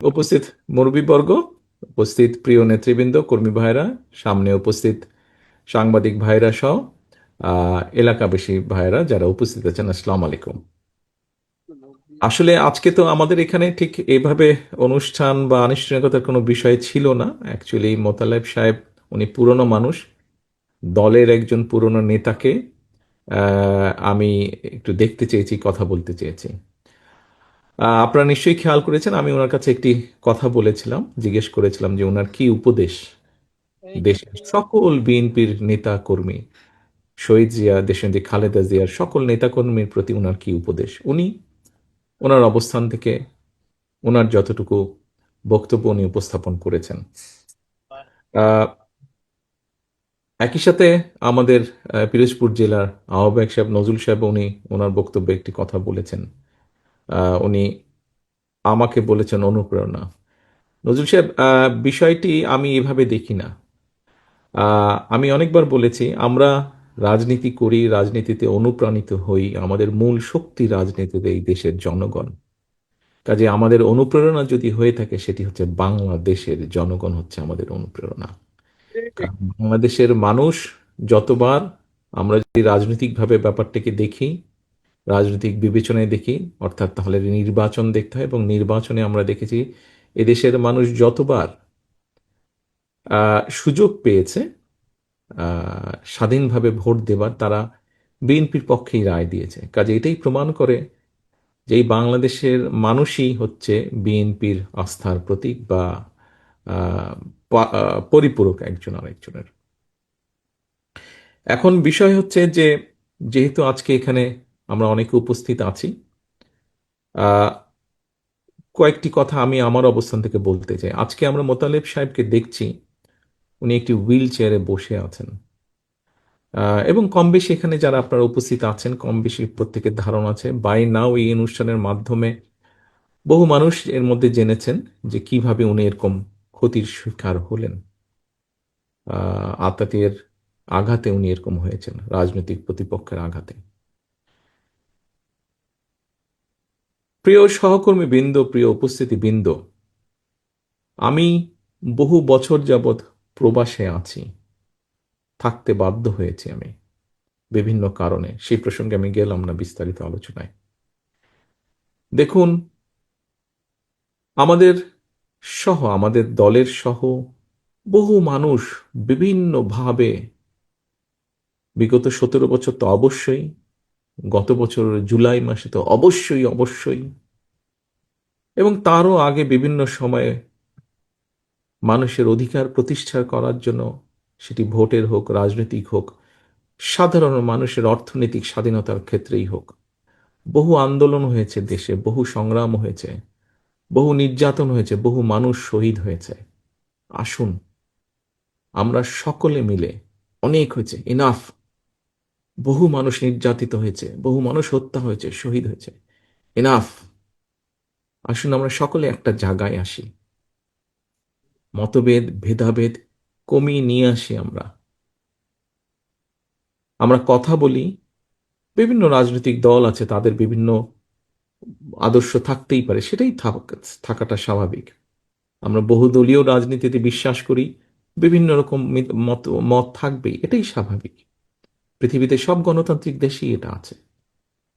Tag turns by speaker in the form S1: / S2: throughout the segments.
S1: উপস্থিত মুরব্বীবর্গ, উপস্থিত প্রিয় নেতৃবৃন্দ, কর্মী ভাইরা, সামনে উপস্থিত সাংবাদিক ভাইরা সহ এলাকাবাসী ভাইরা যারা উপস্থিত আছেন, আসসালামু আলাইকুম। আসলে আজকে তো আমাদের এখানে ঠিক এইভাবে অনুষ্ঠান বা আনুষ্ঠানিকতার কোনো বিষয় ছিল না। অ্যাকচুয়ালি মোতালেব সাহেব উনি পুরনো মানুষ, দলের একজন পুরনো নেতাকে আমি একটু দেখতে চেয়েছি, কথা বলতে চেয়েছি। আপনারা নিশ্চয়ই খেয়াল করেছেন, আমি ওনার কাছে একটি কথা বলেছিলাম, জিজ্ঞেস করেছিলাম যে ওনার কি উপদেশ দেশের সকল বিএনপির নেতা কর্মী, শহীদ জিয়া, দেশনেত্রী খালেদা জিয়ার সকল নেতাকর্মীর প্রতি ওনার কি উপদেশ। উনি ওনার অবস্থান থেকে ওনার যতটুকু বক্তব্য উনি উপস্থাপন করেছেন। আহ, একই সাথে আমাদের পিরোজপুর জেলার আহ্বায়ক সাহেব নজরুল সাহেব উনি ওনার বক্তব্যে একটি কথা বলেছেন। উনি আমাকে বলেছেন অনুপ্রেরণা। নজরুল সাহেব, বিষয়টি আমি এভাবে দেখি না। আমি অনেকবার বলেছি, আমরা রাজনীতি করি, রাজনীতিতে অনুপ্রাণিত হই, আমাদের মূল শক্তি রাজনীতিতে এই দেশের জনগণ। কাজে আমাদের অনুপ্রেরণা যদি হয়ে থাকে, সেটি হচ্ছে বাংলাদেশের জনগণ হচ্ছে আমাদের অনুপ্রেরণা। কারণ বাংলাদেশের মানুষ যতবার, আমরা যদি রাজনৈতিকভাবে ব্যাপারটাকে দেখি, রাজনৈতিক বিবেচনায় দেখি, অর্থাৎ তাহলে নির্বাচন দেখতে হয়, এবং নির্বাচনে আমরা দেখেছি এদেশের মানুষ যতবার সুযোগ পেয়েছে স্বাধীনভাবে ভোট দেবার, তারা বিএনপির পক্ষেই রায় দিয়েছে। কাজে এটাই প্রমাণ করে যে এই বাংলাদেশের মানুষই হচ্ছে বিএনপির আস্থার প্রতীক বা আহ, পরিপূরক একজন আরেকজনের। এখন বিষয় হচ্ছে যে, যেহেতু আজকে এখানে আমরা অনেকে উপস্থিত আছি, আহ, কয়েকটি কথা আমি আমার অবস্থান থেকে বলতে চাই। আজকে আমরা মোতালেব সাহেবকে দেখছি, উনি একটি হুইল চেয়ারে বসে আছেন। এবং কম বেশি এখানে যারা আপনারা উপস্থিত আছেন, কম বেশি প্রত্যেকের ধারণা আছে, বাই নাও এই অনুষ্ঠানের মাধ্যমে বহু মানুষ এর মধ্যে জেনেছেন যে কিভাবে উনি এরকম ক্ষতির শিকার হলেন। আতাতের আঘাতে উনি এরকম হয়েছেন, রাজনৈতিক প্রতিপক্ষের আঘাতে। প্রিয় সহকর্মী বৃন্দ, প্রিয় উপস্থিতি বৃন্দ, আমি বহু বছর যাবৎ প্রবাসে আছি, থাকতে বাধ্য হয়েছি আমি বিভিন্ন কারণে। সেই প্রসঙ্গে আমি গেলাম না বিস্তারিত আলোচনায়। দেখুন, আমাদের সহ, আমাদের দলের সহ বহু মানুষ বিভিন্নভাবে, বিগত 17 বছর তো অবশ্যই, গত বছর জুলাই মাসে তো অবশ্যই অবশ্যই, এবং তারও আগে বিভিন্ন সময়ে মানুষের অধিকার প্রতিষ্ঠা করার জন্য, সেটি ভোটের হোক, রাজনৈতিক হোক, সাধারণ মানুষের অর্থনৈতিক স্বাধীনতার ক্ষেত্রেই হোক, বহু আন্দোলন হয়েছে দেশে, বহু সংগ্রাম হয়েছে, বহু নির্যাতন হয়েছে, বহু মানুষ শহীদ হয়েছে। আসুন আমরা সকলে মিলে, অনেক হয়েছে, ইনাফ, বহু মানুষ নির্যাতিত হয়েছে, বহু মানুষ হত্যা হয়েছে, শহীদ হয়েছে, এনাফ। আসুন আমরা সকলে একটা জায়গায় আসি, মতভেদ ভেদাভেদ কমিয়ে নিয়ে আসি। আমরা আমরা কথা বলি। বিভিন্ন রাজনৈতিক দল আছে, তাদের বিভিন্ন আদর্শ থাকতেই পারে, সেটাই থাকাটা স্বাভাবিক। আমরা বহুদলীয় রাজনীতিতে বিশ্বাস করি, বিভিন্ন রকম মত মত থাকবেই, এটাই স্বাভাবিক। পৃথিবীতে সব গণতান্ত্রিক দেশেই এটা আছে।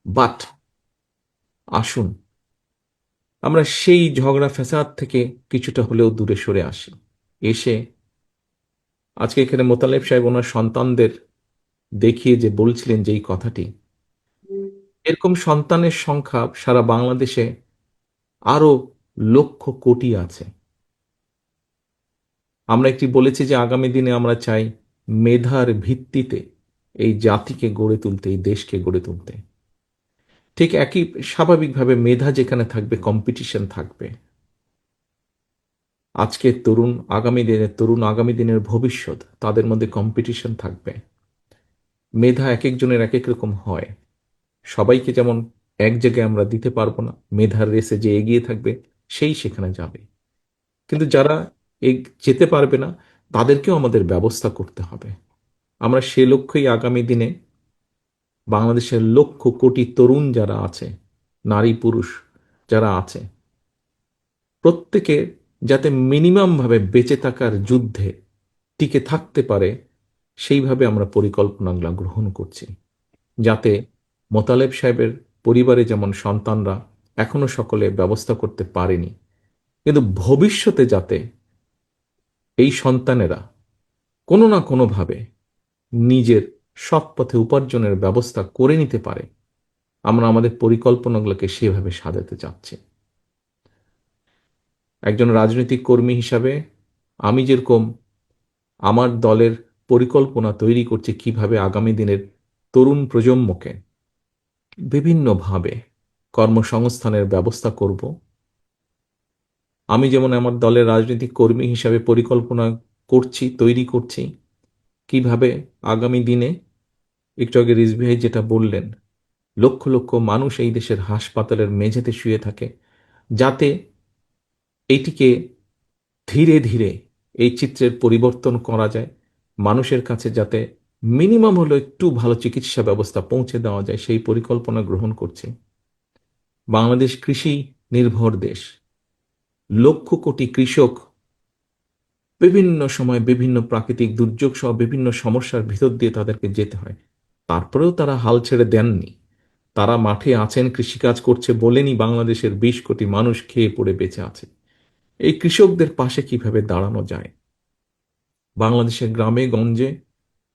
S1: বাট আসুন আমরা সেই ঝগড়া ফ্যাসাদ থেকে কিছুটা হলেও দূরে সরে আসি। এসে আজকে এখানে মোতালেব সাহেব ওনার সন্তানদের দেখিয়ে যে বলছিলেন যে এই কথাটি, এরকম সন্তানের সংখ্যা সারা বাংলাদেশে আরো লক্ষ কোটি আছে। আমরা একটি বলেছি যে আগামী দিনে আমরা চাই মেধার ভিত্তিতে এই জাতিকে গড়ে তুলতে, এই দেশকে গড়ে তুলতে। ঠিক একই স্বাভাবিকভাবে মেধা যেখানে থাকবে, কম্পিটিশন থাকবে। আজকের তরুণ আগামী দিনের তরুণ, আগামী দিনের ভবিষ্যৎ, তাদের মধ্যে কম্পিটিশন থাকবে। মেধা এক একজনের এক এক রকম হয়। সবাইকে যেমন এক জায়গায় আমরা দিতে পারবো না, মেধার রেসে যে এগিয়ে থাকবে সেই সেখানে যাবে। কিন্তু যারা যেতে পারবে না, তাদেরকেও আমাদের ব্যবস্থা করতে হবে। আমরা সে লক্ষ্যেই আগামী দিনে বাংলাদেশের লক্ষ কোটি তরুণ যারা আছে, নারী পুরুষ যারা আছে, প্রত্যেকে যাতে মিনিমামভাবে বেঁচে থাকার যুদ্ধে টিকে থাকতে পারে সেইভাবে আমরা পরিকল্পনাগুলো গ্রহণ করছি, যাতে মোতালেব সাহেবের পরিবারে যেমন সন্তানরা এখনো সকলে ব্যবস্থা করতে পারেনি, কিন্তু ভবিষ্যতে যাতে এই সন্তানেরা কোনো না কোনোভাবে নিজের সৎ পথে উপার্জনের ব্যবস্থা করে নিতে পারে, আমরা আমাদের পরিকল্পনাগুলোকে সেভাবে সাজাতে চাচ্ছি। একজন রাজনৈতিক কর্মী হিসাবে আমি যেরকম আমার দলের পরিকল্পনা তৈরি করছি কিভাবে আগামী দিনের তরুণ প্রজন্মকে বিভিন্নভাবে কর্মসংস্থানের ব্যবস্থা করব, আমি যেমন আমার দলের রাজনৈতিক কর্মী হিসাবে পরিকল্পনা করছি, তৈরি করছি কিভাবে আগামী দিনে, একটু আগে রিজভী ভাই যেটা বললেন, লক্ষ লক্ষ মানুষ এই দেশের হাসপাতালের মেঝেতে শুয়ে থাকে, যাতে এটিকে ধীরে ধীরে এই চিত্রের পরিবর্তন করা যায়, মানুষের কাছে যাতে মিনিমাম হলো একটু ভালো চিকিৎসা ব্যবস্থা পৌঁছে দেওয়া যায়, সেই পরিকল্পনা গ্রহণ করছি। বাংলাদেশ কৃষি নির্ভর দেশ, লক্ষ কোটি কৃষক বিভিন্ন সময় বিভিন্ন প্রাকৃতিক দুর্যোগ সহ বিভিন্ন সমস্যার ভিতর দিয়ে তাদেরকে যেতে হয়, তারপরেও তারা হাল ছেড়ে দেননি। তারা মাঠে আছেন, কৃষিকাজ করছে বলেনি বাংলাদেশের 20 কোটি মানুষ খেয়ে পড়ে বেঁচে আছে। এই কৃষকদের পাশে কিভাবে দাঁড়ানো যায়, বাংলাদেশের গ্রামে গঞ্জে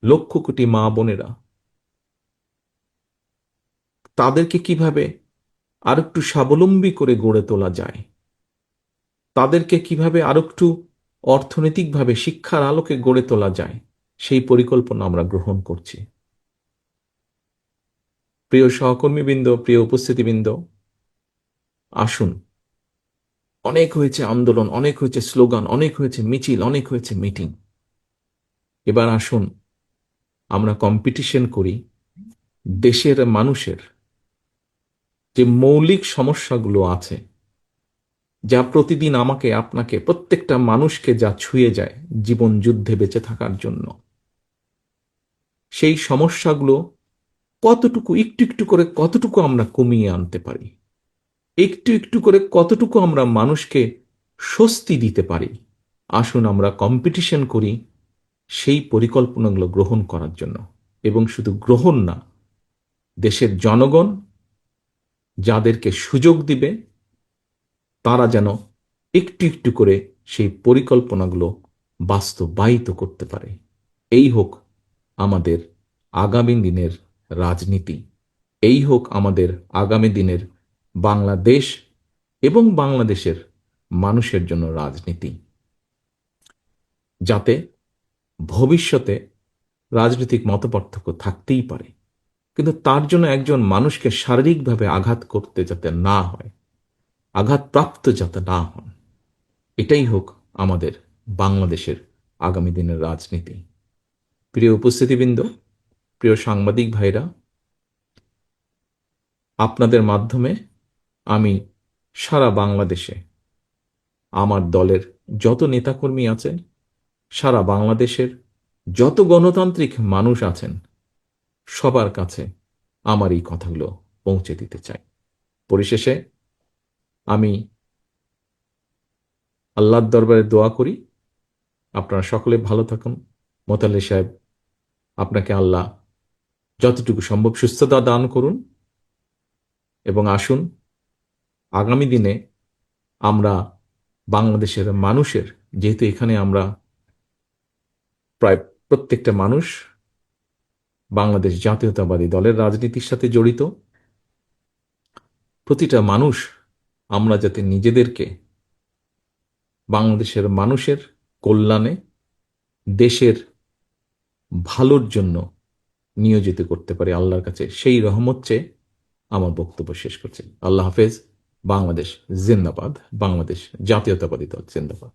S1: লক্ষ কোটি মা বোনেরা, তাদেরকে কিভাবে আরেকটু স্বাবলম্বী করে গড়ে তোলা যায়, তাদেরকে কিভাবে আরেকটু অর্থনৈতিকভাবে শিক্ষার আলোকে গড়ে তোলা যায়, সেই পরিকল্পনা আমরা গ্রহণ করছি। প্রিয় সহকর্মীবৃন্দ, প্রিয় উপস্থিতিবৃন্দ, আসুন, অনেক হয়েছে আন্দোলন, অনেক হয়েছে স্লোগান, অনেক হয়েছে মিছিল, অনেক হয়েছে মিটিং। এবার আসুন আমরা কম্পিটিশন করি দেশের মানুষের যে মৌলিক সমস্যাগুলো আছে, যা প্রতিদিন আমাকে, আপনাকে, প্রত্যেকটা মানুষকে যা ছুঁয়ে যায় জীবন যুদ্ধে বেঁচে থাকার জন্য, সেই সমস্যাগুলো কতটুকু, একটু একটু করে কতটুকু আমরা কমিয়ে আনতে পারি, একটু একটু করে কতটুকু আমরা মানুষকে স্বস্তি দিতে পারি। আসুন আমরা কম্পিটিশন করি সেই পরিকল্পনাগুলো গ্রহণ করার জন্য, এবং শুধু গ্রহণ না, দেশের জনগণ যাদেরকে সুযোগ দিবে তারা যেন একটু একটু করে সেই পরিকল্পনাগুলো বাস্তবায়িত করতে পারে। এই হোক আমাদের আগামী দিনের রাজনীতি, এই হোক আমাদের আগামী দিনের বাংলাদেশ এবং বাংলাদেশের মানুষের জন্য রাজনীতি, যাতে ভবিষ্যতে রাজনৈতিক মতপার্থক্য থাকতেই পারে, কিন্তু তার জন্য একজন মানুষকে শারীরিকভাবে আঘাত করতে যাতে না হয়, আঘাতপ্রাপ্ত যাতে না হন, এটাই হোক আমাদের বাংলাদেশের আগামী দিনের রাজনীতি। প্রিয় উপস্থিতিবৃন্দ, প্রিয় সাংবাদিক ভাইরা, আপনাদের মাধ্যমে আমি সারা বাংলাদেশে আমার দলের যত নেতাকর্মী আছেন, সারা বাংলাদেশের যত গণতান্ত্রিক মানুষ আছেন, সবার কাছে আমার এই কথাগুলো পৌঁছে দিতে চাই। পরিশেষে আমি আল্লাহর দরবারে দোয়া করি আপনারা সকলে ভালো থাকুন। মোতালে সাহেব, আপনাকে আল্লাহ যতটুকু সম্ভব সুস্থতা দান করুন, এবং আসুন আগামী দিনে আমরা বাংলাদেশের মানুষের, যেহেতু এখানে আমরা প্রায় প্রত্যেকটা মানুষ বাংলাদেশ জাতীয়তাবাদী দলের রাজনীতির সাথে জড়িত, প্রতিটা মানুষ আমরা যাতে নিজেদেরকে বাংলাদেশের মানুষের কল্যাণে, দেশের ভালোর জন্য নিয়োজিত করতে পারি, আল্লাহর কাছে সেই রহমত চেয়ে আমার বক্তব্য শেষ করছি। আল্লাহ হাফেজ। বাংলাদেশ জিন্দাবাদ। বাংলাদেশ জাতীয়তাবাদী দল জিন্দাবাদ।